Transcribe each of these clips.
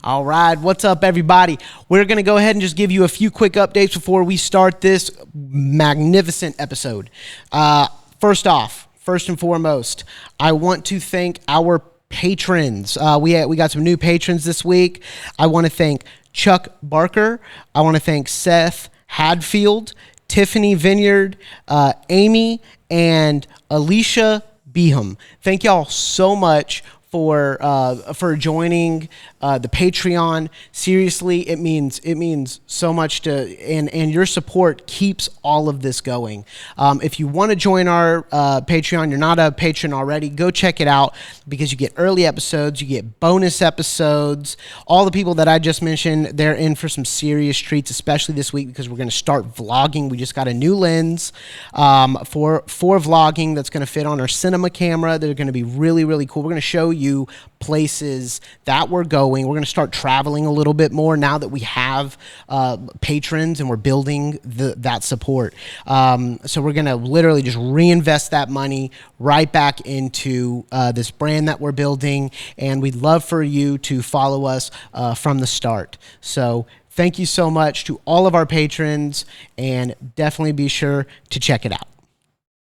All right, what's up, everybody? We're going to go ahead and just give you a few quick updates before we start this magnificent episode. First and foremost, I want to thank our patrons. We got some new patrons this week. I want to thank Chuck Barker. I want to thank Seth Hadfield, Tiffany Vineyard, Amy, and Alicia Beham. Thank y'all so much for joining the Patreon. Seriously, it means so much and your support keeps all of this going. If you want to join our Patreon, you're not a patron already, go check it out because you get early episodes, you get bonus episodes. All the people that I just mentioned, they're in for some serious treats, especially this week because we're going to start vlogging. We just got a new lens for vlogging that's going to fit on our cinema camera. They're going to be really, really cool. We're going to show you places that we're going. We're going to start traveling a little bit more now that we have patrons and we're building that support. So we're going to literally just reinvest that money right back into this brand that we're building, and we'd love for you to follow us from the start. So thank you so much to all of our patrons, and definitely be sure to check it out.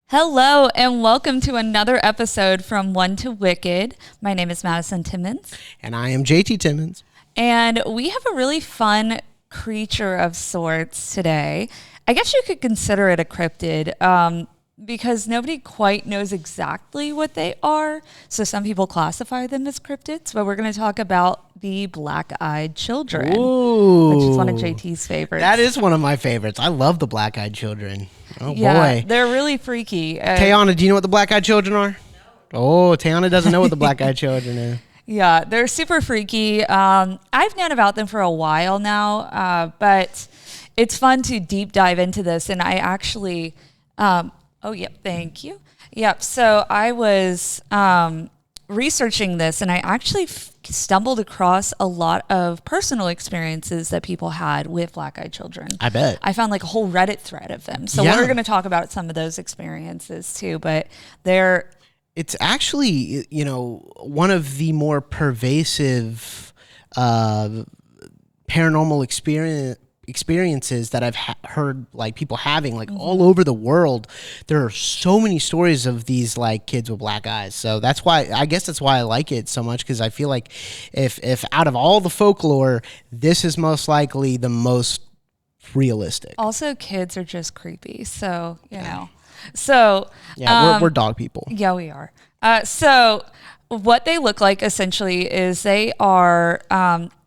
Hello, and welcome to another episode from One to Wicked. My name is Madison Timmons. And I am JT Timmons. And we have a really fun creature of sorts today. I guess you could consider it a cryptid because nobody quite knows exactly what they are. So some people classify them as cryptids, but we're going to talk about the black-eyed children, which is one of JT's favorites. That is one of my favorites. I love the black-eyed children. Oh, yeah, boy. They're really freaky. Tayana, do you know what the black-eyed children are? No. Oh, Tayana doesn't know what the black-eyed children are. Yeah, they're super freaky. I've known about them for a while now, but it's fun to deep dive into this. And I actually, thank you. Yep, so I was researching this, and I actually stumbled across a lot of personal experiences that people had with black-eyed children. I bet. I found like a whole Reddit thread of them. So we're going to talk about some of those experiences too, but it's actually, one of the more pervasive paranormal experiences that I've heard like people having all over the world. There are so many stories of these like kids with black eyes. So that's why I like it so much, because I feel like if out of all the folklore, this is most likely the most realistic. Also, kids are just creepy. So, you know. So yeah, we're dog people. Yeah, we are. So what they look like essentially is they are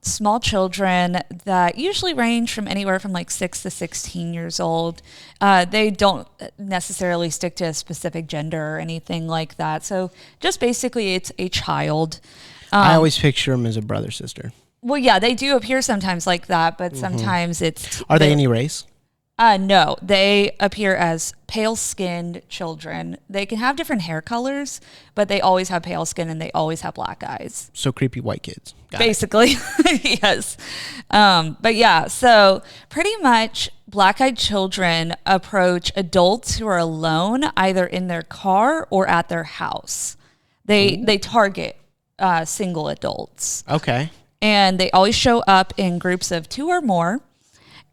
small children that usually range from anywhere from like 6 to 16 years old. They don't necessarily stick to a specific gender or anything like that. So just basically it's a child. I always picture them as a brother, sister. Well, yeah, they do appear sometimes like that, but sometimes it's... Are they any race? No, they appear as pale-skinned children. They can have different hair colors, but they always have pale skin and they always have black eyes. So creepy white kids. Basically, yes. But yeah, so pretty much black-eyed children approach adults who are alone, either in their car or at their house. They target single adults. Okay. And they always show up in groups of 2 or more.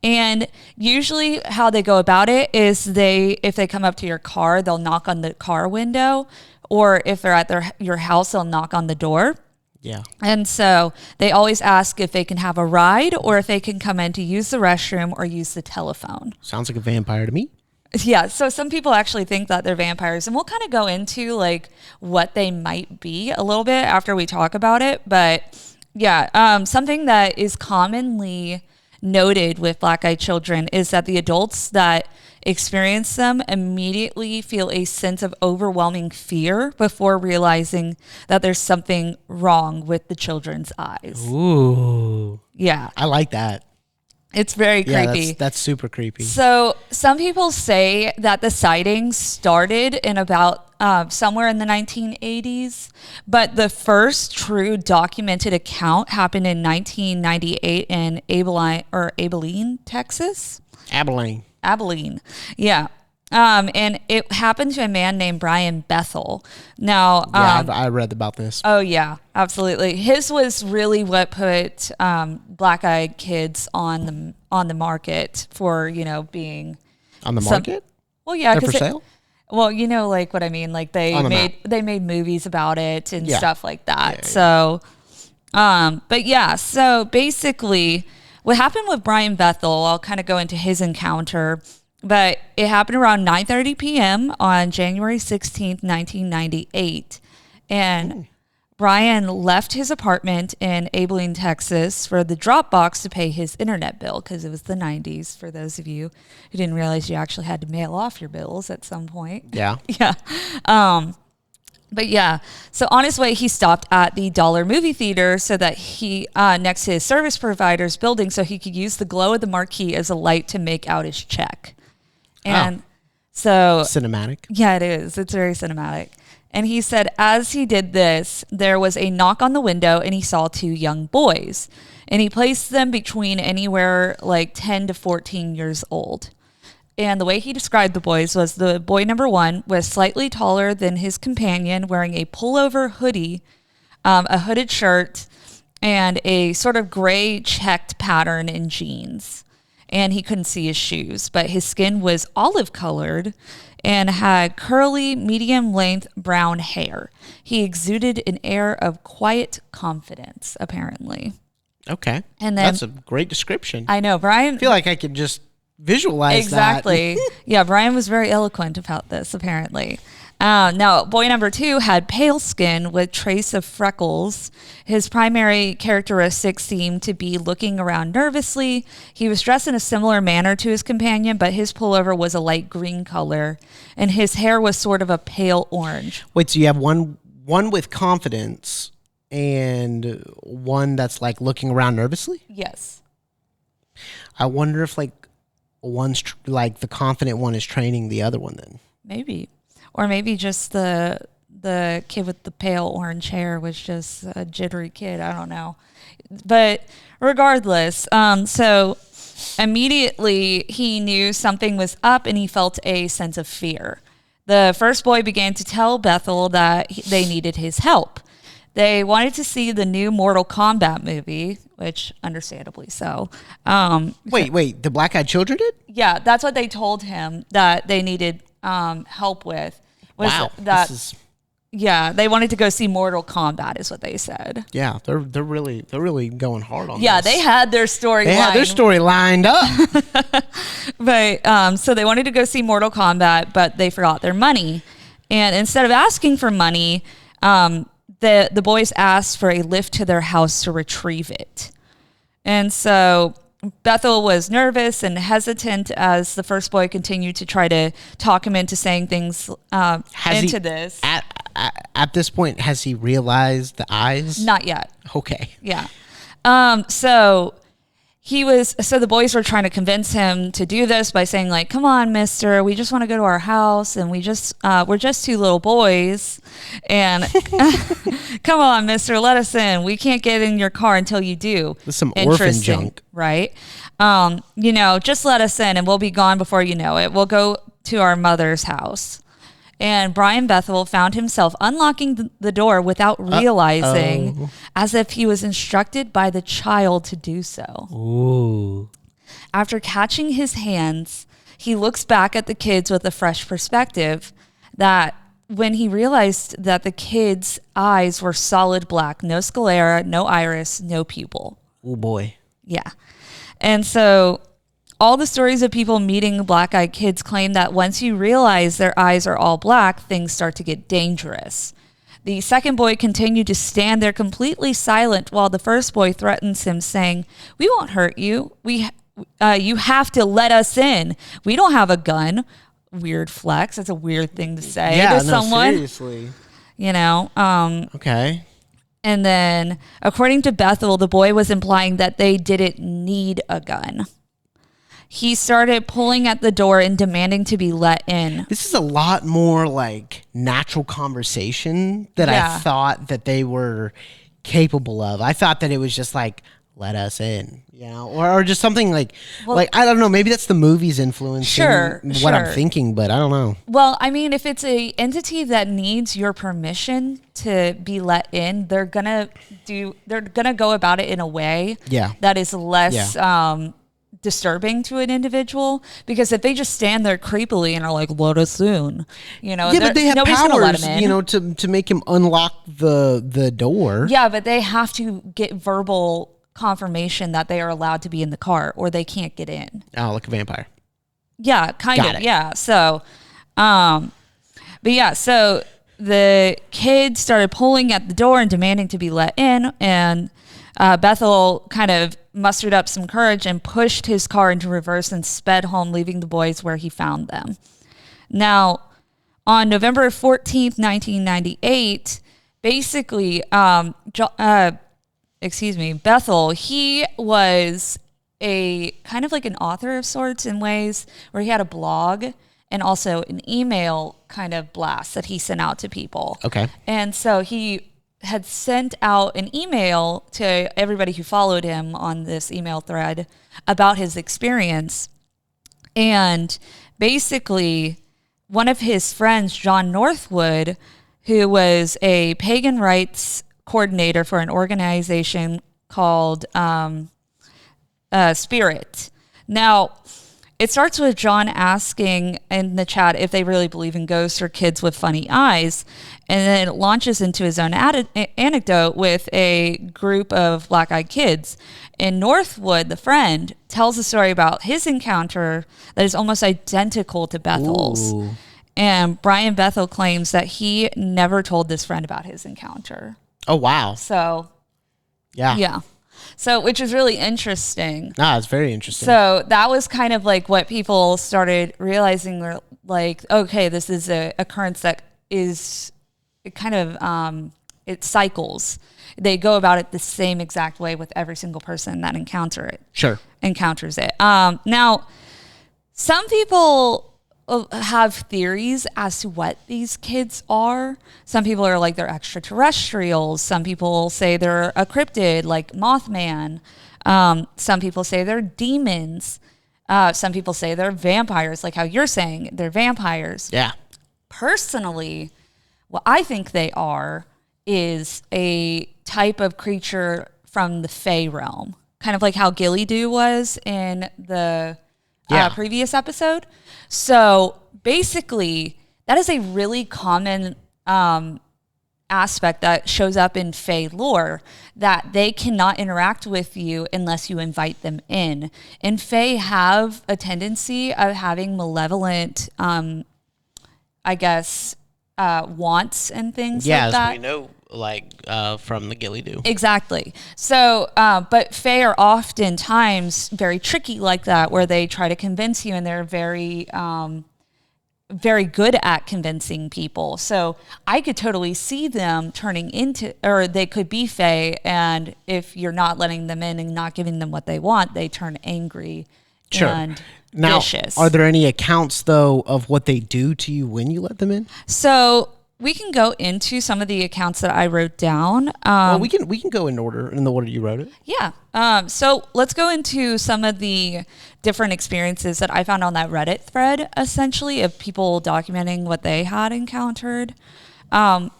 And usually how they go about it is if they come up to your car, they'll knock on the car window, or if they're at your house, they'll knock on the door. Yeah. And so they always ask if they can have a ride or if they can come in to use the restroom or use the telephone. Sounds like a vampire to me. Yeah, so some people actually think that they're vampires, and we'll kind of go into like what they might be a little bit after we talk about it. But yeah, something that is commonly noted with black-eyed children is that the adults that experience them immediately feel a sense of overwhelming fear before realizing that there's something wrong with the children's eyes. Ooh. Yeah. I like that. It's very creepy. Yeah, that's super creepy. So some people say that the sightings started in about somewhere in the 1980s, but the first true documented account happened in 1998 in Abilene, Texas. Abilene. Yeah. And it happened to a man named Brian Bethel. Now, I read about this. Oh yeah, absolutely. His was really what put black-eyed kids on the market for being On the market? Well, yeah, They're for sale? Well, like what I mean. Like they made movies about it and stuff like that. Yeah. So, but yeah. So basically, what happened with Brian Bethel? I'll kind of go into his encounter. But it happened around 9:30 p.m. on January 16th, 1998. And Brian left his apartment in Abilene, Texas for the drop box to pay his internet bill because it was the 90s, for those of you who didn't realize you actually had to mail off your bills at some point. Yeah. Yeah. But yeah, so on his way, he stopped at the Dollar movie theater so that he, next to his service provider's building, so he could use the glow of the marquee as a light to make out his check. And so cinematic. Yeah, it is. It's very cinematic. And he said, as he did this, there was a knock on the window and he saw two young boys. And he placed them between anywhere like 10 to 14 years old. And the way he described the boys was the boy number one was slightly taller than his companion, wearing a pullover hoodie, a hooded shirt, and a sort of gray checked pattern in jeans. And he couldn't see his shoes, but his skin was olive colored and had curly, medium-length brown hair. He exuded an air of quiet confidence, apparently. Okay. And then, that's a great description. I know, Brian. I feel like I could just visualize exactly. that. Yeah, Brian was very eloquent about this, apparently. Now, boy number two had pale skin with trace of freckles. His primary characteristics seemed to be looking around nervously. He was dressed in a similar manner to his companion, but his pullover was a light green color, and his hair was sort of a pale orange. Wait, so you have one with confidence and one that's like looking around nervously? Yes. I wonder if like one's like the confident one is training the other one then. Maybe. Or maybe just the kid with the pale orange hair was just a jittery kid. I don't know. But regardless, so immediately he knew something was up and he felt a sense of fear. The first boy began to tell Bethel that they needed his help. They wanted to see the new Mortal Kombat movie, which understandably so. Wait, the black-eyed children did? Yeah, that's what they told him that they needed help with. Wow. Yeah, they wanted to go see Mortal Kombat, is what they said. Yeah, they're really going hard on Yeah, this. they had their story. They had their story lined up. But so they wanted to go see Mortal Kombat, but they forgot their money. And instead of asking for money, the boys asked for a lift to their house to retrieve it. And so Bethel was nervous and hesitant as the first boy continued to try to talk him into saying things this. At this point, has he realized the eyes? Not yet. Okay. Yeah. So the boys were trying to convince him to do this by saying like, come on, mister, we just want to go to our house and we're just two little boys. And come on, mister, let us in. We can't get in your car until you do. That's some orphan junk. Right? Just let us in and we'll be gone before you know it. We'll go to our mother's house. And Brian Bethel found himself unlocking the door without realizing, as if he was instructed by the child to do so. Ooh. After catching his hands, he looks back at the kids with a fresh perspective that when he realized that the kids' eyes were solid black, no sclera, no iris, no pupil. Oh boy. Yeah. And so all the stories of people meeting black-eyed kids claim that once you realize their eyes are all black, things start to get dangerous. The second boy continued to stand there completely silent while the first boy threatens him, saying, "We won't hurt you. You have to let us in. We don't have a gun." Weird flex. That's a weird thing to say to someone. Seriously. Okay. And then, according to Bethel, the boy was implying that they didn't need a gun. He started pulling at the door and demanding to be let in. This is a lot more like natural conversation that I thought that they were capable of. I thought that it was just like let us in, or just something like Well, like I don't know, maybe that's the movie's influencing what I'm sure. thinking, but I don't know. Well, I mean, if it's a entity that needs your permission to be let in, they're gonna go about it in a way that is less disturbing to an individual, because if they just stand there creepily and are like, let us in, but they have nobody's gonna let powers, them in. to make him unlock the door. Yeah, but they have to get verbal confirmation that they are allowed to be in the car, or they can't get in. Oh, like a vampire. Yeah, kind Got of. it. Yeah. So, but yeah, so the kids started pulling at the door and demanding to be let in, and Bethel kind of mustered up some courage and pushed his car into reverse and sped home, leaving the boys where he found them. Now, on November 14th, 1998, basically, Bethel, he was a kind of like an author of sorts in ways, where he had a blog and also an email kind of blast that he sent out to people. Okay. And so he had sent out an email to everybody who followed him on this email thread about his experience. And basically, one of his friends, John Northwood, who was a pagan rights coordinator for an organization called Spirit. Now, it starts with John asking in the chat if they really believe in ghosts or kids with funny eyes, and then it launches into his own anecdote with a group of black-eyed kids. And Northwood, the friend, tells a story about his encounter that is almost identical to Bethel's. Ooh. And Brian Bethel claims that he never told this friend about his encounter. Oh, wow. So, Yeah. So, which is really interesting. It's very interesting. So that was kind of like what people started realizing, were like, okay, this is a occurrence that is kind of, it cycles. They go about it the same exact way with every single person that encounters it. Now, some people have theories as to what these kids are. Some people are like they're extraterrestrials. Some people say they're a cryptid like Mothman. Some people say they're demons. Some people say they're vampires, like how you're saying they're vampires. Yeah. Personally, what I think they are is a type of creature from the Fey realm, kind of like how Gilly Doo was in the previous episode. So basically, that is a really common aspect that shows up in Fey lore, that they cannot interact with you unless you invite them in. And Fey have a tendency of having malevolent, wants and things like that. Yeah, as we know, from the Gilly Doo. Exactly. So, but Fae are oftentimes very tricky like that, where they try to convince you, and they're very, very good at convincing people. So I could totally see them turning into, or they could be Fae, and if you're not letting them in and not giving them what they want, they turn angry and vicious. Are there any accounts, though, of what they do to you when you let them in? So we can go into some of the accounts that I wrote down. We can go in the order you wrote it. Yeah. So let's go into some of the different experiences that I found on that Reddit thread, essentially, of people documenting what they had encountered.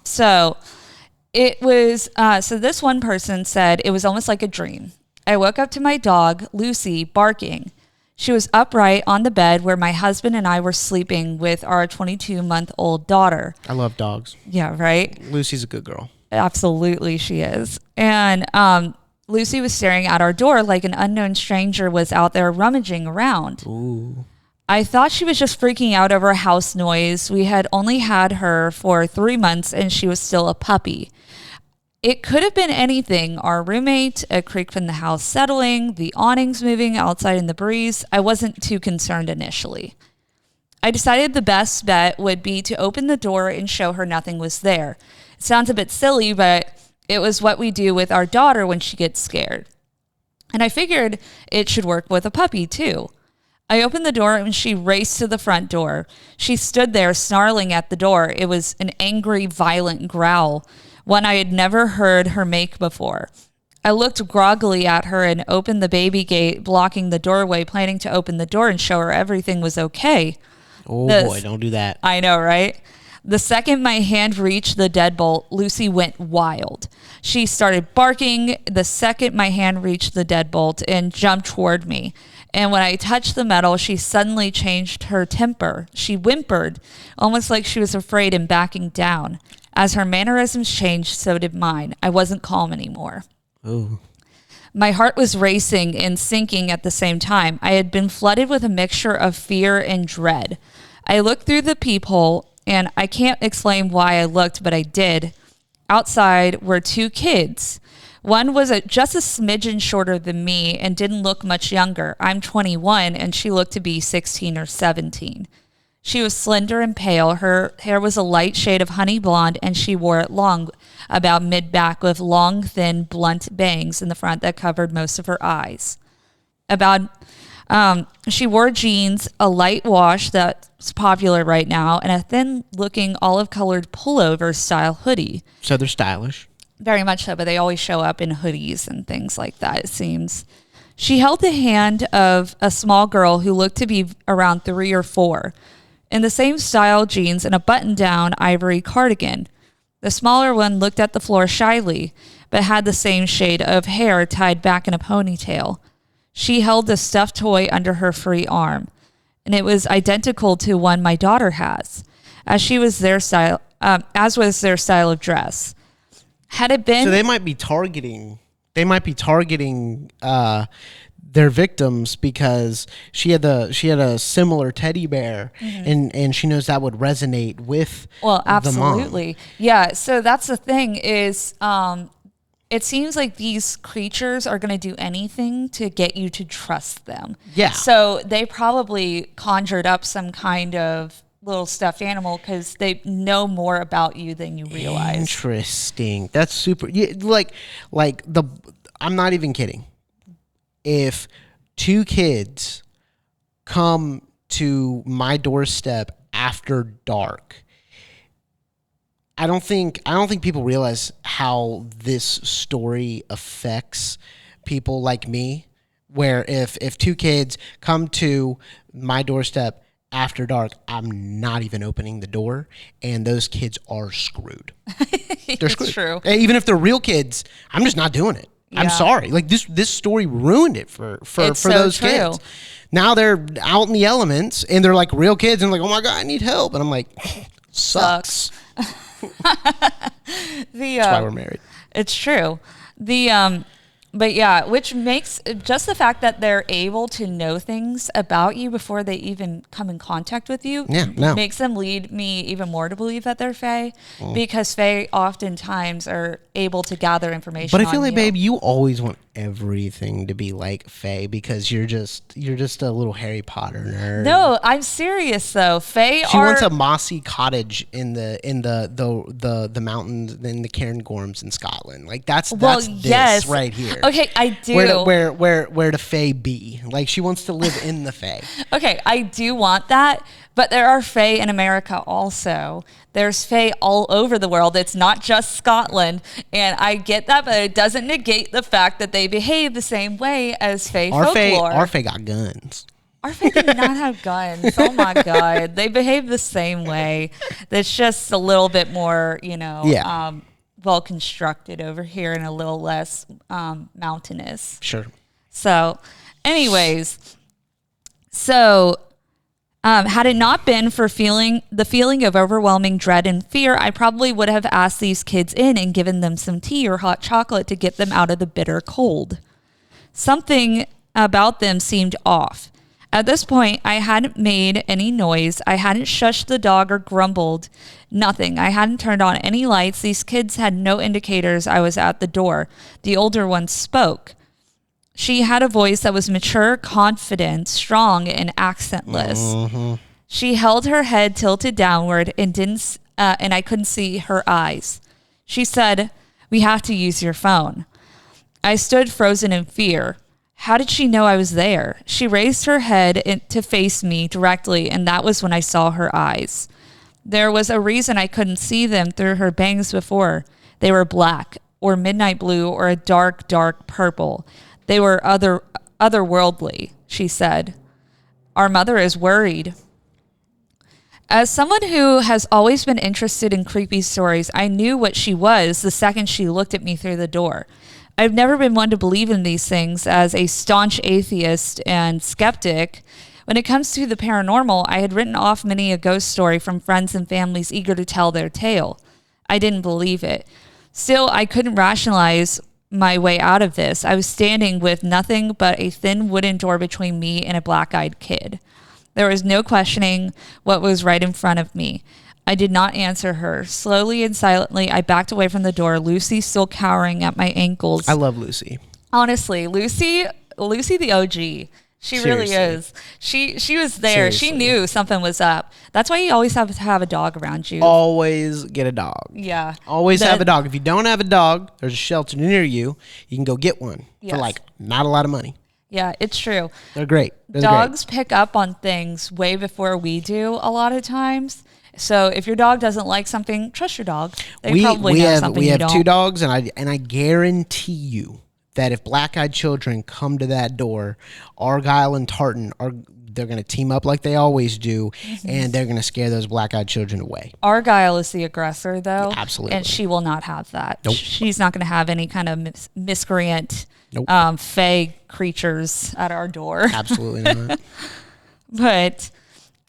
So it was, so this one person said, it was almost like a dream. I woke up to my dog, Lucy, barking. She was upright on the bed where my husband and I were sleeping with our 22-month-old daughter. I love dogs. Yeah, right? Lucy's a good girl. Absolutely, she is. And Lucy was staring at our door like an unknown stranger was out there rummaging around. Ooh. I thought she was just freaking out over house noise. We had only had her for 3 months, and she was still a puppy. It could have been anything. Our roommate, a creak from the house settling, the awnings moving outside in the breeze. I wasn't too concerned initially. I decided the best bet would be to open the door and show her nothing was there. It sounds a bit silly, but it was what we do with our daughter when she gets scared. And I figured it should work with a puppy too. I opened the door and she raced to the front door. She stood there snarling at the door. It was an angry, violent growl, one I had never heard her make before. I looked groggily at her and opened the baby gate, blocking the doorway, planning to open the door and show her everything was okay. Oh boy, don't do that. I know, right? The second my hand reached the deadbolt, Lucy went wild. She started barking the second my hand reached the deadbolt and jumped toward me. And when I touched the metal, she suddenly changed her temper. She whimpered, almost like she was afraid and backing down. As her mannerisms changed, so did mine. I wasn't calm anymore. Ooh. My heart was racing and sinking at the same time. I had been flooded with a mixture of fear and dread. I looked through the peephole, and I can't explain why I looked, but I did. Outside were two kids. One was just a smidgen shorter than me and didn't look much younger. I'm 21, and she looked to be 16 or 17. She was slender and pale. Her hair was a light shade of honey blonde, and she wore it long, about mid-back, with long, thin, blunt bangs in the front that covered most of her eyes. She wore jeans, a light wash that's popular right now, and a thin-looking olive-colored pullover style hoodie. So they're stylish. Very much so, but they always show up in hoodies and things like that, it seems. She held the hand of a small girl who looked to be around 3 or 4, in the same style jeans and a button-down ivory cardigan. The smaller one looked at the floor shyly, but had the same shade of hair tied back in a ponytail. She held the stuffed toy under her free arm, and it was identical to one my daughter has, as was their style of dress. Had it been So they might be targeting their victims because she had a similar teddy bear, and she knows that would resonate with absolutely. the mom. Yeah, so that's the thing is it seems like these creatures are going to do anything to get you to trust them. Yeah. So they probably conjured up some kind of little stuffed animal because they know more about you than you realize. Interesting. That's super. Yeah, I'm not even kidding. If two kids come to my doorstep after dark, I don't think people realize how this story affects people like me. Where if two kids come to my doorstep after dark, I'm not even opening the door, and those kids are screwed. They're screwed. It's true. Even if they're real kids, I'm just not doing it. Yeah. I'm sorry. Like this story ruined it for so those true. kids. Now they're out in the elements, and they're like real kids, and like, oh my God, I need help, and I'm like, sucks. That's why we're married. It's true. But yeah, which makes just the fact that they're able to know things about you before they even come in contact with you makes them lead me even more to believe that they're fae, because fae oftentimes are able to gather information. But I feel on like, you. babe, you always want everything to be like fae because you're just a little Harry Potter nerd. No, I'm serious though. Fae She are wants a mossy cottage in the mountains in the Cairngorms in Scotland. Like that's this right here. Okay, I do. Where the fae be? Like she wants to live in the fae. Okay, I do want that, but there are fae in America also. There's fae all over the world. It's not just Scotland, and I get that, but it doesn't negate the fact that they behave the same way as fae folklore. Our fae got guns. Our fae did not have guns. Oh my God, they behave the same way. It's just a little bit more, well constructed over here and a little less mountainous. Sure. So, anyways, had it not been for the feeling of overwhelming dread and fear, I probably would have asked these kids in and given them some tea or hot chocolate to get them out of the bitter cold. Something about them seemed off. At this point, I hadn't made any noise. I hadn't shushed the dog or grumbled. Nothing. I hadn't turned on any lights. These kids had no indicators I was at the door. The older one spoke. She had a voice that was mature, confident, strong, and accentless. Mm-hmm. She held her head tilted downward and I couldn't see her eyes. She said, "We have to use your phone." I stood frozen in fear. How did she know I was there? She raised her head to face me directly, and that was when I saw her eyes. There was a reason I couldn't see them through her bangs before. They were black, or midnight blue or a dark, dark purple. They were otherworldly, she said. Our mother is worried. As someone who has always been interested in creepy stories, I knew what she was the second she looked at me through the door. I've never been one to believe in these things. As a staunch atheist and skeptic, when it comes to the paranormal, I had written off many a ghost story from friends and families eager to tell their tale. I didn't believe it. Still, I couldn't rationalize my way out of this. I was standing with nothing but a thin wooden door between me and a black-eyed kid. There was no questioning what was right in front of me. I did not answer her. Slowly and silently, I backed away from the door, Lucy still cowering at my ankles. I love Lucy. Honestly, Lucy the OG. She really is. She was there. Seriously. She knew something was up. That's why you always have to have a dog around you. Always get a dog. Yeah. Always have a dog. If you don't have a dog, there's a shelter near you. You can go get one for like not a lot of money. Yeah, it's true. They're great. Dogs pick up on things way before we do a lot of times. So if your dog doesn't like something, trust your dog. They probably know something you don't. We have 2 dogs, and I guarantee you that if black-eyed children come to that door, Argyle and Tartan they're going to team up like they always do, and they're going to scare those black-eyed children away. Argyle is the aggressor, though. Yeah, absolutely. And she will not have that. Nope. She's not going to have any kind of miscreant, fey creatures at our door. Absolutely not. But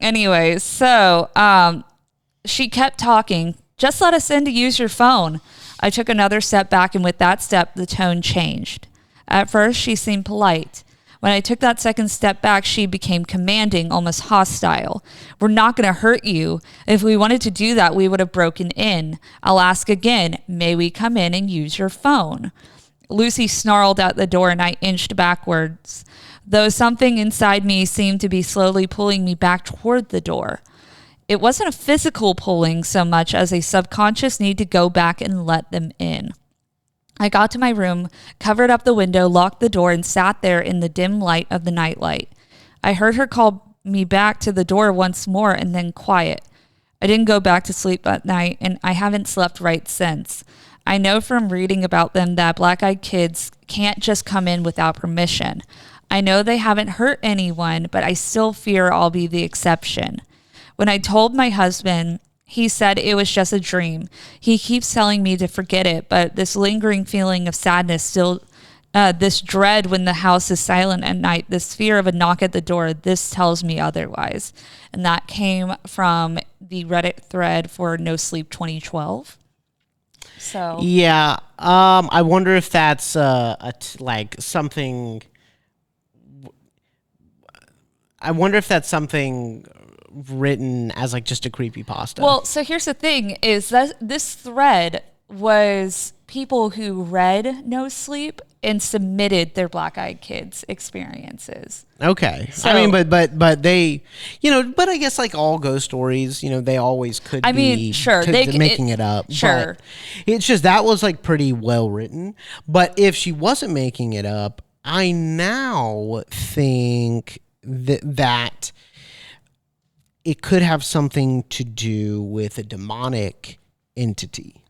anyways, so she kept talking. Just let us in to use your phone. I took another step back, and with that step, the tone changed. At first, she seemed polite. When I took that second step back, she became commanding, almost hostile. We're not going to hurt you. If we wanted to do that, we would have broken in. I'll ask again, may we come in and use your phone? Lucy snarled at the door, and I inched backwards, though something inside me seemed to be slowly pulling me back toward the door. It wasn't a physical pulling so much as a subconscious need to go back and let them in. I got to my room, covered up the window, locked the door, and sat there in the dim light of the nightlight. I heard her call me back to the door once more, and then quiet. I didn't go back to sleep that night, and I haven't slept right since. I know from reading about them that black-eyed kids can't just come in without permission. I know they haven't hurt anyone, but I still fear I'll be the exception. When I told my husband, he said it was just a dream. He keeps telling me to forget it, but this lingering feeling of sadness still, this dread when the house is silent at night, this fear of a knock at the door, this tells me otherwise. And that came from the Reddit thread for No Sleep 2012. So yeah, I wonder if that's like something. I wonder if that's something written as like just a creepypasta. Well, so here's the thing: is that this thread was people who read No Sleep and submitted their black-eyed kids experiences. Okay. So, I mean, but they, but I guess like all ghost stories, they always could be sure, making it up. Sure. But it's just that was like pretty well written. But if she wasn't making it up, I now think that it could have something to do with a demonic entity.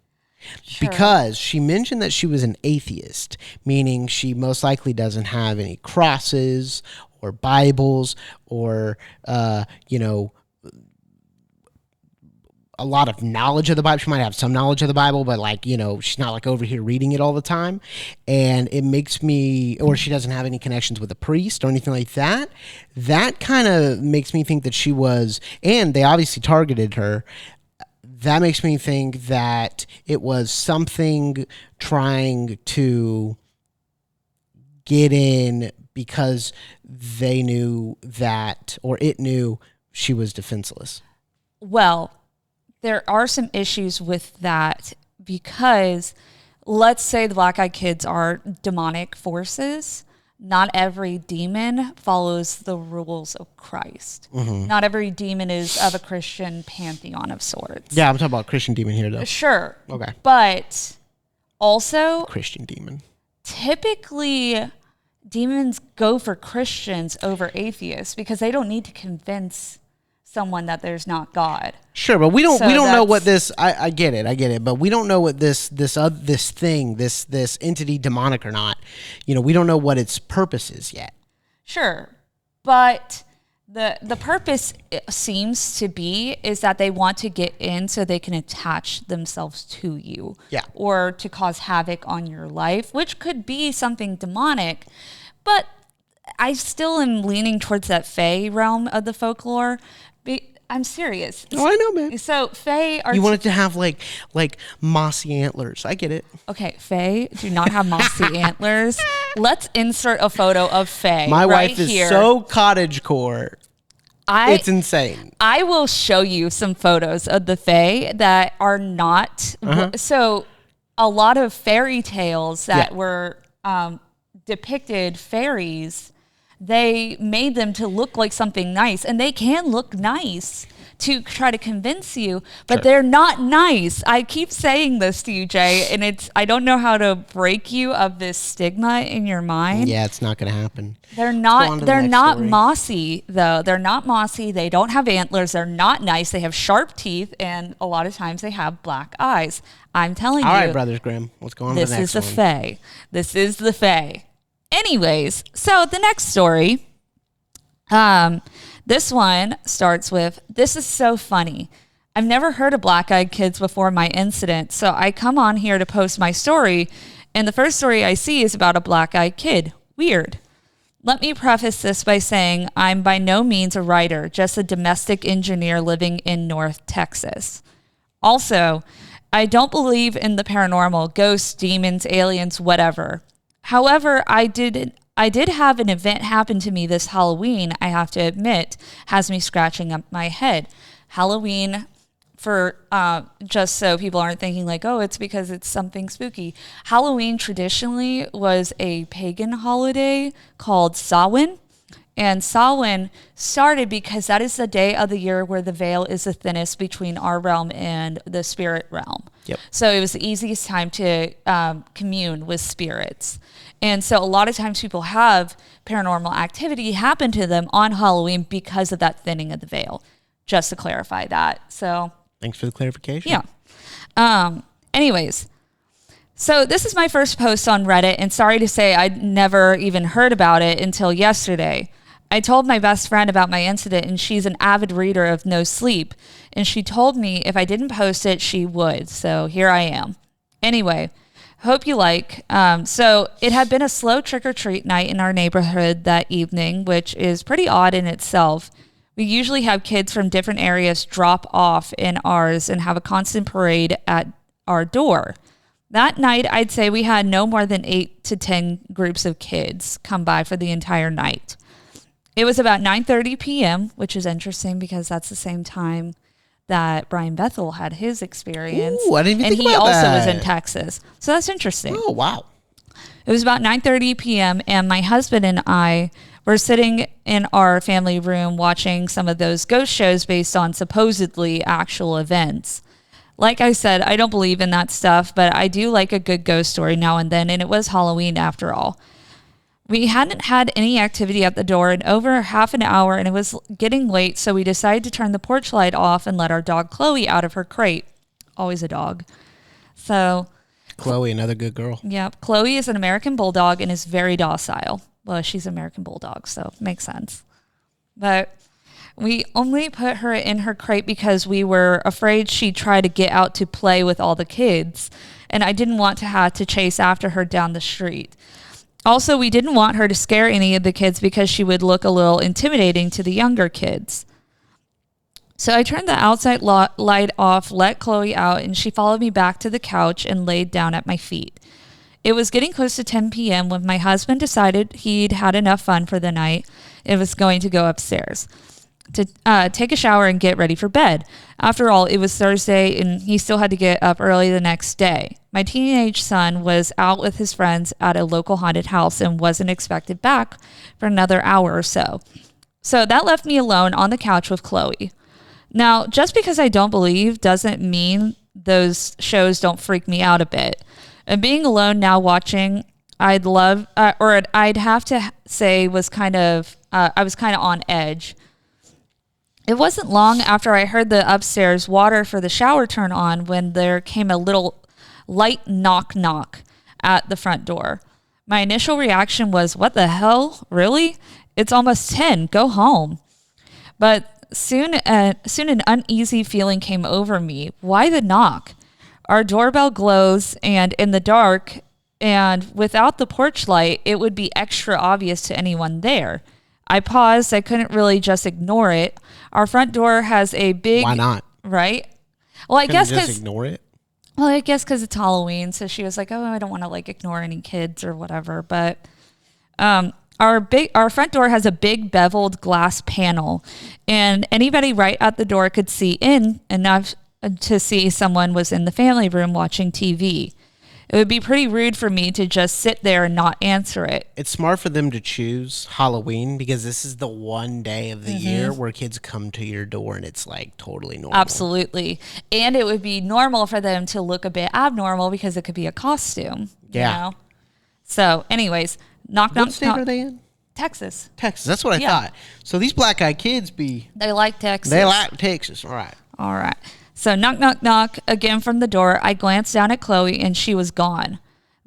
Sure. Because she mentioned that she was an atheist, meaning she most likely doesn't have any crosses or Bibles or, a lot of knowledge of the Bible. She might have some knowledge of the Bible, but she's not like over here reading it all the time. And it makes me, or she doesn't have any connections with a priest or anything like that. That kind of makes me think that she was, and they obviously targeted her. That makes me think that it was something trying to get in because they knew that, or it knew she was defenseless. Well, there are some issues with that because let's say the black-eyed kids are demonic forces. Not every demon follows the rules of Christ. Mm-hmm. Not every demon is of a Christian pantheon of sorts. Yeah, I'm talking about Christian demon here, though. Sure. Okay. But also, Christian demon. Typically, demons go for Christians over atheists because they don't need to convince someone that there's not God. Sure, but we don't So know what that's- this. I get it, but we don't know what this thing, this entity, demonic or not. We don't know what its purpose is yet. Sure, but the purpose, it seems to be, is that they want to get in so they can attach themselves to you. Yeah. Or to cause havoc on your life, which could be something demonic. But I still am leaning towards that Fae realm of the folklore. I'm serious. Oh, I know, man. So Fae are... You want it to have like mossy antlers. I get it. Okay, Fae do not have mossy antlers. Let's insert a photo of Fae. My right wife is here. so cottagecore. It's insane. I will show you some photos of the Fae that are not... So a lot of fairy tales that were depicted fairies, they made them to look like something nice, and they can look nice to try to convince you, but they're not nice. I keep saying this to you, Jay, and I don't know how to break you of this stigma in your mind. Yeah, it's not going to happen. They're Let's go not on to the they're next not story. mossy though. They're not mossy. They don't have antlers. They're not nice. They have sharp teeth, and a lot of times they have black eyes. I'm telling you. All right, Brothers Grimm. Let's go on to This the next is the one. Fae. This is the Fae. Anyways, so the next story, this one starts with, "This is so funny. I've never heard of black-eyed kids before my incident, so I come on here to post my story, and the first story I see is about a black-eyed kid. Weird. Let me preface this by saying I'm by no means a writer, just a domestic engineer living in North Texas. Also, I don't believe in the paranormal, ghosts, demons, aliens, whatever. However, I did have an event happen to me this Halloween, I have to admit, has me scratching up my head. Halloween, for just so people aren't thinking like, oh, it's because it's something spooky. Halloween traditionally was a pagan holiday called Samhain. And Samhain started because that is the day of the year where the veil is the thinnest between our realm and the spirit realm. Yep. So it was the easiest time to commune with spirits. And so a lot of times people have paranormal activity happen to them on Halloween because of that thinning of the veil. Just to clarify that. So Thanks for the clarification. yeah. Anyways, so this is my first post on Reddit, and sorry to say I'd never even heard about it until yesterday. I told my best friend about my incident, and she's an avid reader of No Sleep, and she told me if I didn't post it, she would. So here I am. Anyway, hope you like. So it had been a slow trick-or-treat night in our neighborhood that evening, which is pretty odd in itself. We usually have kids from different areas drop off in ours and have a constant parade at our door. That night, I'd say we had no more than 8 to 10 groups of kids come by for the entire night. It was about 9:30 p.m., which is interesting because that's the same time that Brian Bethel had his experience. Ooh, I didn't even and think he about also was that. in Texas. So that's interesting. Oh, wow. It was about 9:30 p.m. and my husband and I were sitting in our family room watching some of those ghost shows based on supposedly actual events. Like I said, I don't believe in that stuff, but I do like a good ghost story now and then, and it was Halloween after all. We hadn't had any activity at the door in over half an hour, and it was getting late, so we decided to turn the porch light off and let our dog Chloe out of her crate. Always a dog. So, Chloe, another good girl. yeah, Chloe is an American Bulldog and is very docile. Well, she's an American Bulldog, so it makes sense. But we only put her in her crate because we were afraid she'd try to get out to play with all the kids, and I didn't want to have to chase after her down the street. Also, we didn't want her to scare any of the kids because she would look a little intimidating to the younger kids. So I turned the outside light off, let Chloe out, and she followed me back to the couch and laid down at my feet. It was getting close to 10 p.m. when my husband decided he'd had enough fun for the night and was going to go upstairs to take a shower and get ready for bed. After all, it was Thursday and he still had to get up early the next day. My teenage son was out with his friends at a local haunted house and wasn't expected back for another hour or so. So that left me alone on the couch with Chloe. Now, just because I don't believe doesn't mean those shows don't freak me out a bit. And being alone now watching, I'd have to say was I was kind of on edge. It wasn't long after I heard the upstairs water for the shower turn on when there came a little light knock knock at the front door. My initial reaction was, what the hell? Really? It's almost 10. Go home. But soon an uneasy feeling came over me. Why the knock? Our doorbell glows, and in the dark and without the porch light, it would be extra obvious to anyone there. I paused. I couldn't really just ignore it. Our front door has a big... Why not? Right? Well, I guess just because... ignore it. Well, I guess because it's Halloween, so she was like, "Oh, I don't want to like ignore any kids or whatever." But our front door has a big beveled glass panel, and anybody right at the door could see in enough to see someone was in the family room watching TV. It would be pretty rude for me to just sit there and not answer it. It's smart for them to choose Halloween because this is the one day of the year where kids come to your door and it's like totally normal. Absolutely. And it would be normal for them to look a bit abnormal because it could be a costume. Yeah. You know? So anyways, knock, knock, What state knock. are they in? Texas. Texas. That's what I thought. So these black-eyed kids They like Texas. They like Texas. All right. All right. So knock, knock, knock again from the door. I glanced down at Chloe and she was gone.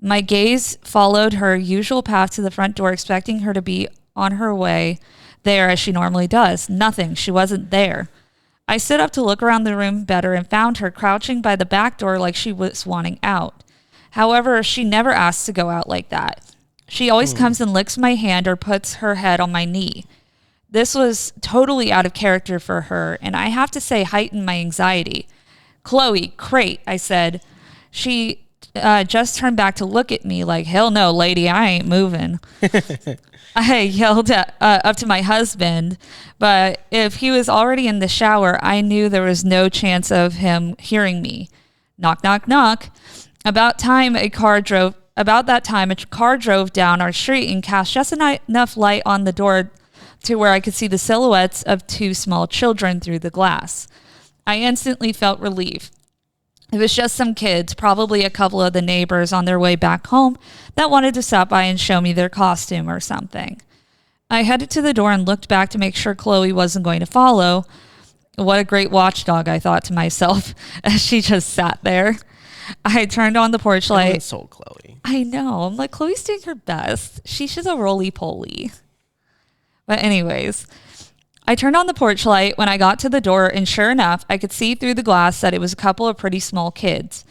My gaze followed her usual path to the front door, expecting her to be on her way there as she normally does. Nothing. She wasn't there. I stood up to look around the room better and found her crouching by the back door like she was wanting out. However, she never asks to go out like that. She always comes and licks my hand or puts her head on my knee. This was totally out of character for her, and I have to say heightened my anxiety. "Chloe, crate," I said. She just turned back to look at me like, "Hell no, lady, I ain't moving." I yelled up to my husband, but if he was already in the shower, I knew there was no chance of him hearing me. Knock, knock, knock. About that time, a car drove down our street and cast just enough light on the door to where I could see the silhouettes of two small children through the glass. I instantly felt relief. It was just some kids, probably a couple of the neighbors on their way back home that wanted to stop by and show me their costume or something. I headed to the door and looked back to make sure Chloe wasn't going to follow. What a great watchdog, I thought to myself, as she just sat there. I turned on the porch light. Insult Chloe. I know. I'm like, Chloe's doing her best. She's just a roly-poly. But anyways, I turned on the porch light when I got to the door, and sure enough, I could see through the glass that it was a couple of pretty small kids.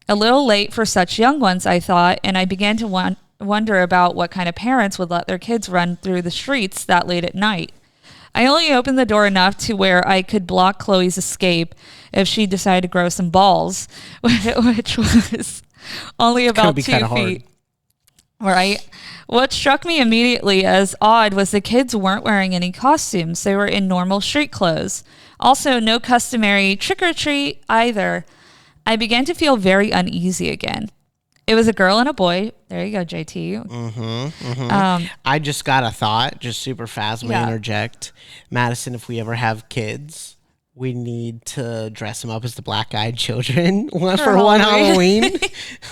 A little late for such young ones, I thought, and I began to wonder about what kind of parents would let their kids run through the streets that late at night. I only opened the door enough to where I could block Chloe's escape if she decided to grow some balls, which was only about 2 feet. Right? What struck me immediately as odd was the kids weren't wearing any costumes. They were in normal street clothes. Also, no customary trick-or-treat either. I began to feel very uneasy again. It was a girl and a boy. There you go, JT. I just got a thought, just super fast. Let me Yeah. interject. Madison, if we ever have kids, we need to dress them up as the black-eyed children for one Halloween.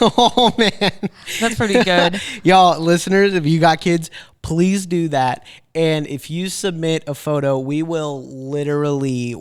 Oh, man. That's pretty good. Y'all, listeners, if you got kids, please do that. And if you submit a photo, we will literally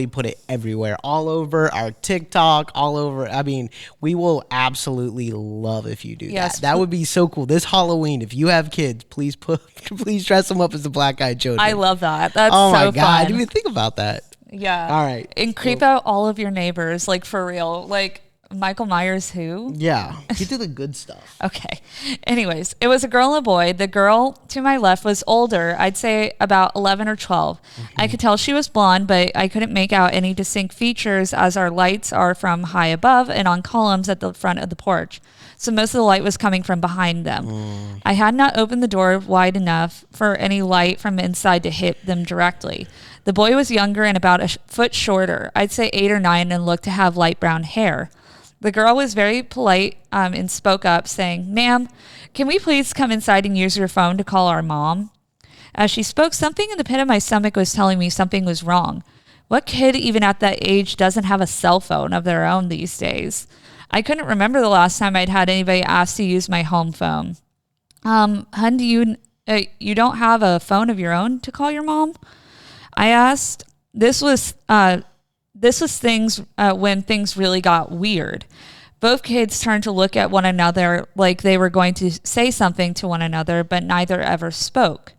put it everywhere, all over our TikTok, all over. I mean, we will absolutely love if you do Yes. that. That would be so cool. This Halloween, if you have kids, please dress them up as the black-eyed children. I love that. That's Oh my so God, fun. I didn't even think about that. Yeah. All right. And creep out all of your neighbors, like for real. Like Michael Myers who? Yeah, you do the good stuff. Okay. Anyways, it was a girl and a boy. The girl to my left was older. I'd say about 11 or 12. I could tell she was blonde, but I couldn't make out any distinct features as our lights are from high above and on columns at the front of the porch. So most of the light was coming from behind them. I had not opened the door wide enough for any light from inside to hit them directly. The boy was younger and about a foot shorter. I'd say 8 or 9 and looked to have light brown hair. The girl was very polite and spoke up, saying, "Ma'am, can we please come inside and use your phone to call our mom?" As she spoke, something in the pit of my stomach was telling me something was wrong. What kid, even at that age, doesn't have a cell phone of their own these days? I couldn't remember the last time I'd had anybody ask to use my home phone. Hun, do you don't have a phone of your own to call your mom? I asked, this was things when things really got weird. Both kids turned to look at one another like they were going to say something to one another, but neither ever spoke.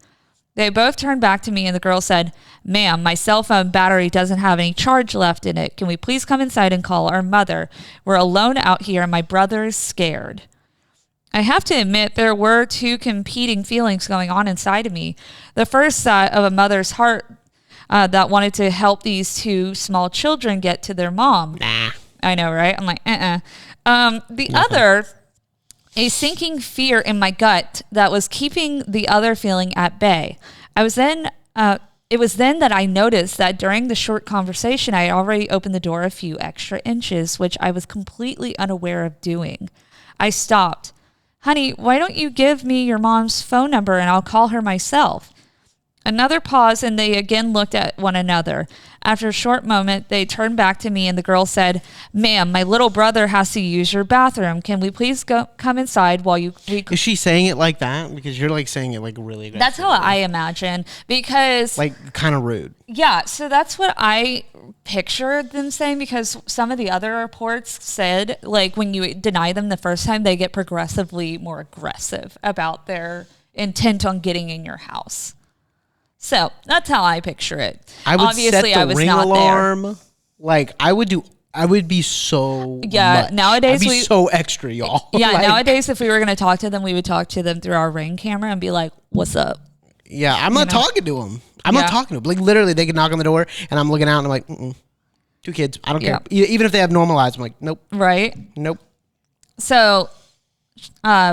They both turned back to me and the girl said, "Ma'am, my cell phone battery doesn't have any charge left in it. Can we please come inside and call our mother? We're alone out here and my brother is scared." I have to admit there were two competing feelings going on inside of me. The first side of a mother's heart that wanted to help these two small children get to their mom. Nah. I know, right? I'm like, The other, a sinking fear in my gut that was keeping the other feeling at bay. It was then that I noticed that during the short conversation, I had already opened the door a few extra inches, which I was completely unaware of doing. I stopped. "Honey, why don't you give me your mom's phone number and I'll call her myself?" Another pause, and they again looked at one another. After a short moment, they turned back to me, and the girl said, "Ma'am, my little brother has to use your bathroom. Can we please come inside while you..." Is she saying it like that? Because you're like saying it like really aggressive. That's how I imagine, because... Like kind of rude. Yeah, so that's what I pictured them saying, because some of the other reports said, like, when you deny them the first time, they get progressively more aggressive about their intent on getting in your house. So that's how I picture it. I would Obviously, set the I was ring not alarm. there. Like I would be so much. Nowadays I'd be so extra, y'all. Yeah, like, nowadays if we were going to talk to them, we would talk to them through our Ring camera and be like, "What's up?" Yeah, I'm not talking to them. I'm not talking to them. Like literally, they could knock on the door and I'm looking out and I'm like, two kids. I don't care. Even if they have normal eyes, I'm like, nope. Right. Nope. So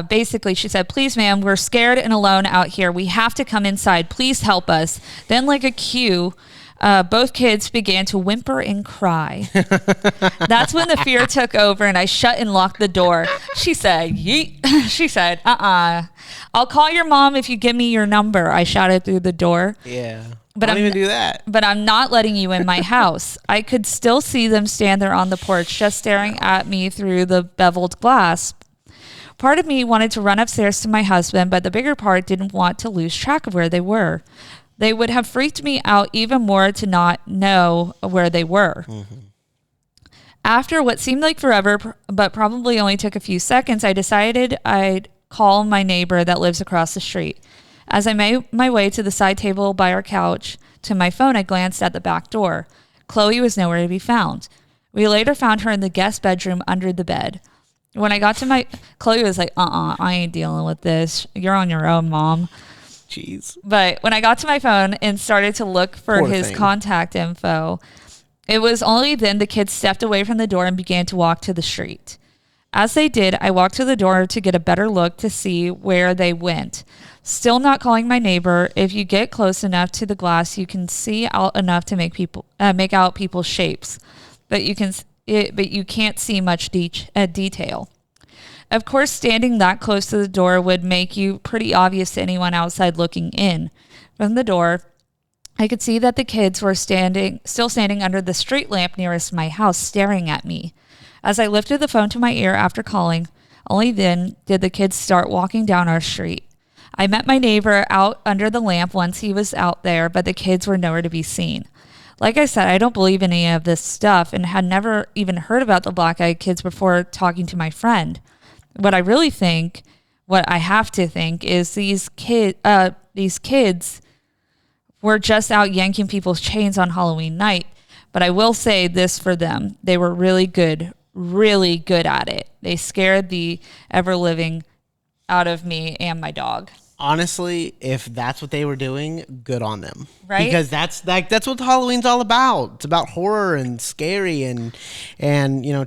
basically she said, "Please, ma'am, we're scared and alone out here. We have to come inside. Please help us." Then like a cue, both kids began to whimper and cry. That's when the fear took over and I shut and locked the door. She said, "Yeet." She said, "I'll call your mom if you give me your number," I shouted through the door. Yeah. But I don't even do that. But I'm not letting you in my house. I could still see them stand there on the porch, just staring at me through the beveled glass. Part of me wanted to run upstairs to my husband, but the bigger part didn't want to lose track of where they were. They would have freaked me out even more to not know where they were. Mm-hmm. After what seemed like forever, but probably only took a few seconds, I decided I'd call my neighbor that lives across the street. As I made my way to the side table by our couch to my phone, I glanced at the back door. Chloe was nowhere to be found. We later found her in the guest bedroom under the bed. When I got to Chloe was like, I ain't dealing with this. You're on your own, Mom. Jeez. But when I got to my phone and started to look for his contact info, it was only then the kids stepped away from the door and began to walk to the street. As they did, I walked to the door to get a better look to see where they went. Still not calling my neighbor. If you get close enough to the glass, you can see out enough to make out people's shapes, but you can't see much detail. Of course, standing that close to the door would make you pretty obvious to anyone outside looking in. From the door, I could see that the kids were still standing under the street lamp nearest my house, staring at me. As I lifted the phone to my ear after calling, only then did the kids start walking down our street. I met my neighbor out under the lamp once he was out there, but the kids were nowhere to be seen. Like I said, I don't believe in any of this stuff and had never even heard about the black-eyed kids before talking to my friend. What I have to think is these kids were just out yanking people's chains on Halloween night. But I will say this for them. They were really good at it. They scared the ever-living out of me and my dog. Honestly, if that's what they were doing, good on them. Right? Because that's what Halloween's all about. It's about horror and scary and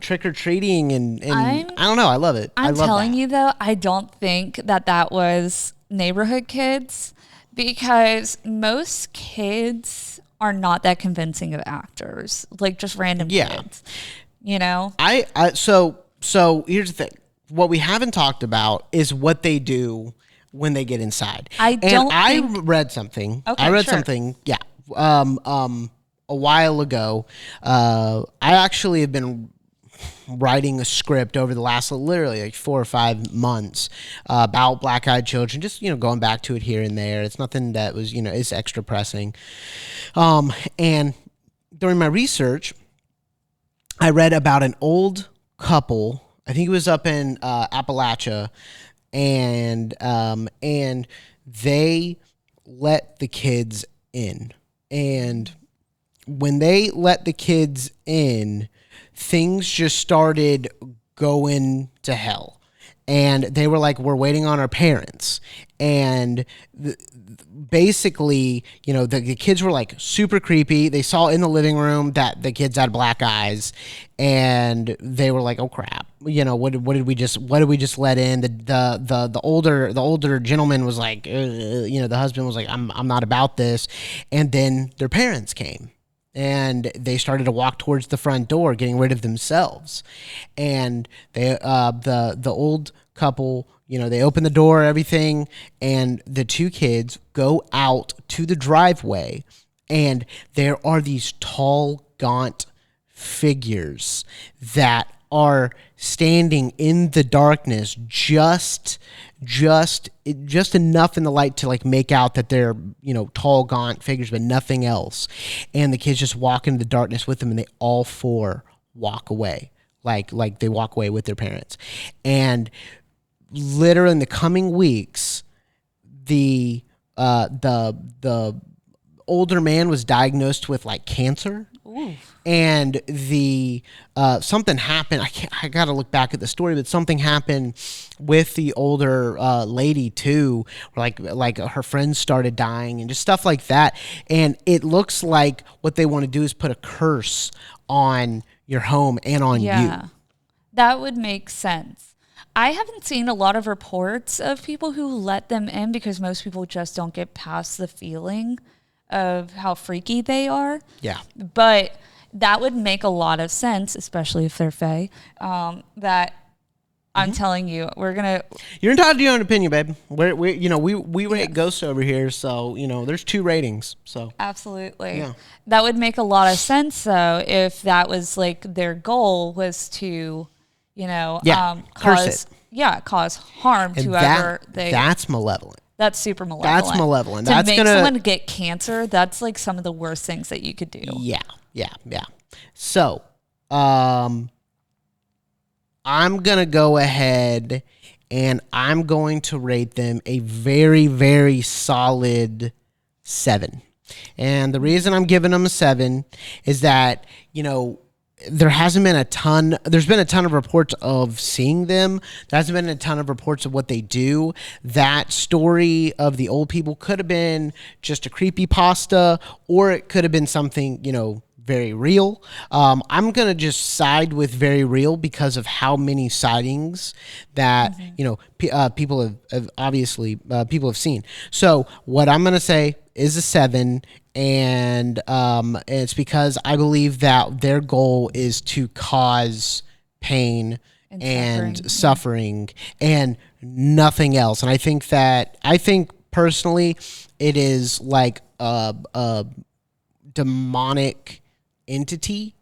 trick or treating and I don't know. I love it. I'm telling you though, I don't think that was neighborhood kids, because most kids are not that convincing of actors, like just random kids. You know? So here's the thing. What we haven't talked about is what they do when they get inside. I read something. Okay, I read something. Yeah. A while ago. I actually have been writing a script over the last literally like 4 or 5 months about black-eyed children, just going back to it here and there. It's nothing that was is extra pressing. And during my research, I read about an old couple. I think it was up in Appalachia, and they let the kids in. And when they let the kids in, things just started going to hell. And they were like, we're waiting on our parents. And basically, the kids were like super creepy. They saw in the living room that the kids had black eyes, and they were like, oh crap. What did we just let in? The older gentleman was like, the husband was like, I'm not about this. And then their parents came. And they started to walk towards the front door, getting rid of themselves. And they, the old couple, they open the door, everything, and the two kids go out to the driveway, and there are these tall, gaunt figures that are standing in the darkness, just enough in the light to like make out that they're tall, gaunt figures, but nothing else. And the kids just walk into the darkness with them, and they all four walk away, like they walk away with their parents. And literally in the coming weeks, the older man was diagnosed with like cancer. Ooh. And the something happened. I got to look back at the story, but something happened with the older lady too. Like her friends started dying and just stuff like that. And it looks like what they want to do is put a curse on your home and on you. That would make sense. I haven't seen a lot of reports of people who let them in because most people just don't get past the feeling of how freaky they are. Yeah. But that would make a lot of sense, especially if they're fae. That I'm telling you, we're gonna. You're entitled to your own opinion, babe. We rate ghosts over here, so there's 2 ratings. So absolutely, yeah. That would make a lot of sense, though, if that was like their goal was to, cause harm to whoever they. That's malevolent. That's super malevolent. That's malevolent. To make someone get cancer, that's like some of the worst things that you could do. Yeah. So, I'm going to go ahead and I'm going to rate them a very, very solid 7. And the reason I'm giving them a 7 is that, there's been a ton of reports of seeing them. There hasn't been a ton of reports of what they do. That story of the old people could have been just a creepypasta, or it could have been something, very real. I'm going to just side with very real because of how many sightings that, people have obviously, people have seen. So what I'm going to say is a 7. And it's because I believe that their goal is to cause pain and suffering and nothing else. And I think personally it is like a demonic entity,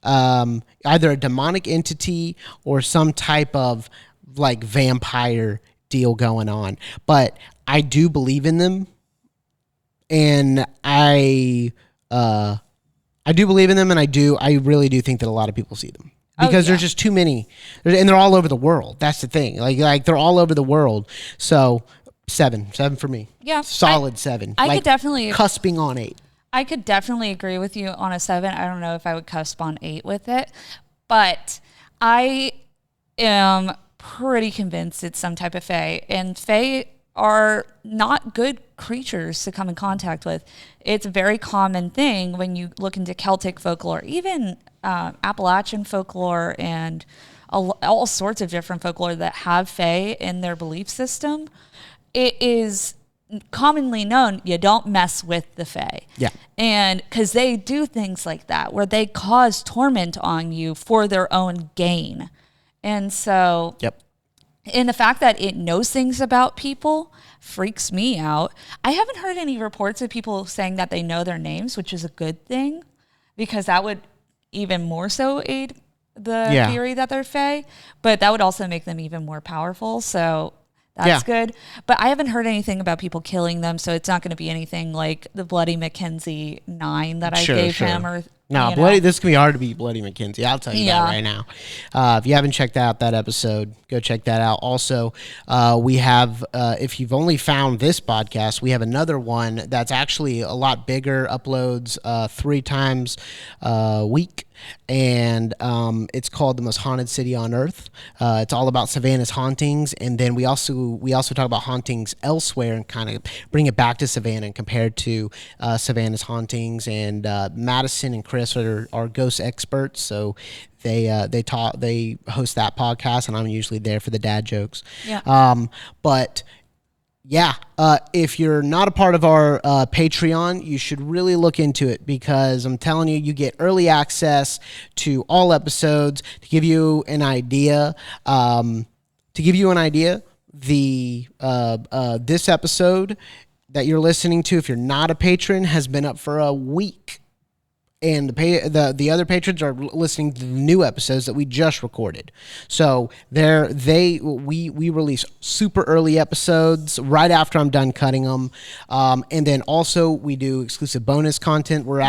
either a demonic entity or some type of like vampire deal going on. But I do believe in them. And I do believe in them, and I really do think that a lot of people see them because there's just too many, and they're all over the world. That's the thing, like they're all over the world. So 7 for me. Yeah, solid 7. I could definitely cusping on 8. I could definitely agree with you on a 7. I don't know if I would cusp on 8 with it, but I am pretty convinced it's some type of fae, and fae are not good creatures to come in contact with. It's a very common thing when you look into Celtic folklore, even Appalachian folklore, and all sorts of different folklore that have fae in their belief system. It is commonly known you don't mess with the fae. Yeah. And because they do things like that where they cause torment on you for their own gain. And so and the fact that it knows things about people freaks me out. I haven't heard any reports of people saying that they know their names, which is a good thing, because that would even more so aid Yeah. theory that they're fae, but that would also make them even more powerful. So that's good. But I haven't heard anything about people killing them, so it's not going to be anything like the Bloody Mackenzie 9 that I gave him. Or no, this can be hard to beat Bloody Mackenzie. I'll tell you that right now. If you haven't checked out that episode, go check that out. Also, we have, if you've only found this podcast, we have another one that's actually a lot bigger, uploads 3 times a week. And it's called The Most Haunted City on Earth. It's all about Savannah's hauntings, and then we also talk about hauntings elsewhere and kind of bring it back to Savannah and compare to Savannah's hauntings. And Madison and Chris are ghost experts, so they host that podcast, and I'm usually there for the dad jokes. But yeah, if you're not a part of our Patreon, you should really look into it, because I'm telling you, you get early access to all episodes. To give you an idea, this episode that you're listening to, if you're not a patron, has been up for a week. And the other patrons are listening to the new episodes that we just recorded. So we release super early episodes right after I'm done cutting them, and then also we do exclusive bonus content. We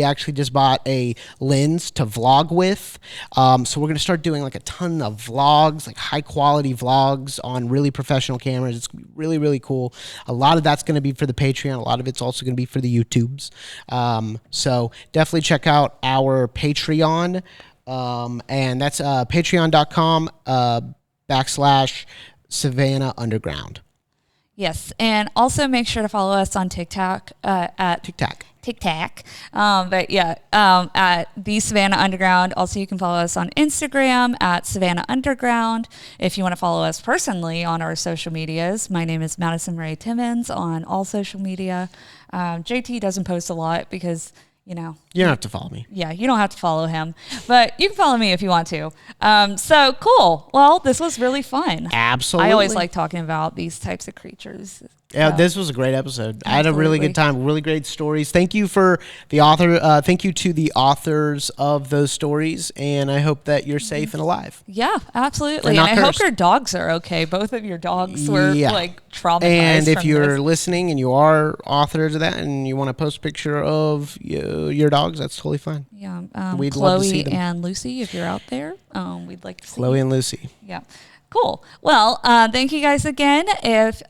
actually just bought a lens to vlog with, so we're gonna start doing like a ton of vlogs, like high quality vlogs on really professional cameras. It's gonna be really, really cool. A lot of that's gonna be for the Patreon. A lot of it's also gonna be for the YouTubes. So definitely check out our Patreon, and that's patreon.com /Savannah Underground. Yes, and also make sure to follow us on TikTok at TikTok. But yeah, at the Savannah Underground. Also, you can follow us on Instagram at Savannah Underground. If you want to follow us personally on our social medias, my name is Madison Ray Timmons on all social media. JT doesn't post a lot because, you don't have to follow me. Yeah, you don't have to follow him, but you can follow me if you want to. So cool. Well, this was really fun. Absolutely. I always like talking about these types of creatures. Yeah, this was a great episode. Absolutely. I had a really good time. Really great stories. Thank you for the author. Thank you to the authors of those stories, and I hope that you're safe and alive. Yeah, absolutely. And I hope your dogs are okay. Both of your dogs were like traumatized. And if you're listening and you are authors of that, and you want to post a picture of your dogs, that's totally fine. Yeah, we'd love to see them. Chloe and Lucy, if you're out there, we'd like to see Chloe and Lucy. Yeah, cool. Well, thank you guys again. If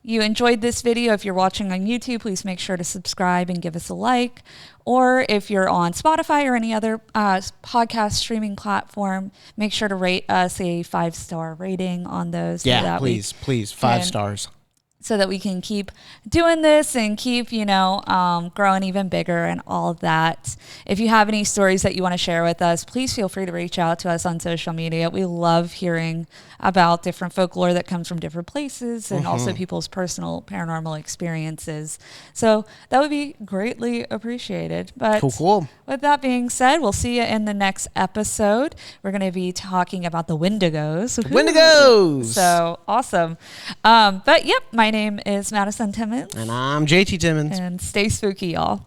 you enjoyed this video, if you're watching on YouTube, please make sure to subscribe and give us a like. Or if you're on Spotify or any other podcast streaming platform, make sure to rate us a 5-star rating on those. Yeah, please, 5 stars. So that we can keep doing this and keep, growing even bigger and all of that. If you have any stories that you want to share with us, please feel free to reach out to us on social media. We love hearing about different folklore that comes from different places and also people's personal paranormal experiences. So that would be greatly appreciated. But cool. With that being said, we'll see you in the next episode. We're going to be talking about the Wendigos. Wendigos! So awesome. But yep, my name is Madison Timmons. And I'm JT Timmons. And stay spooky, y'all.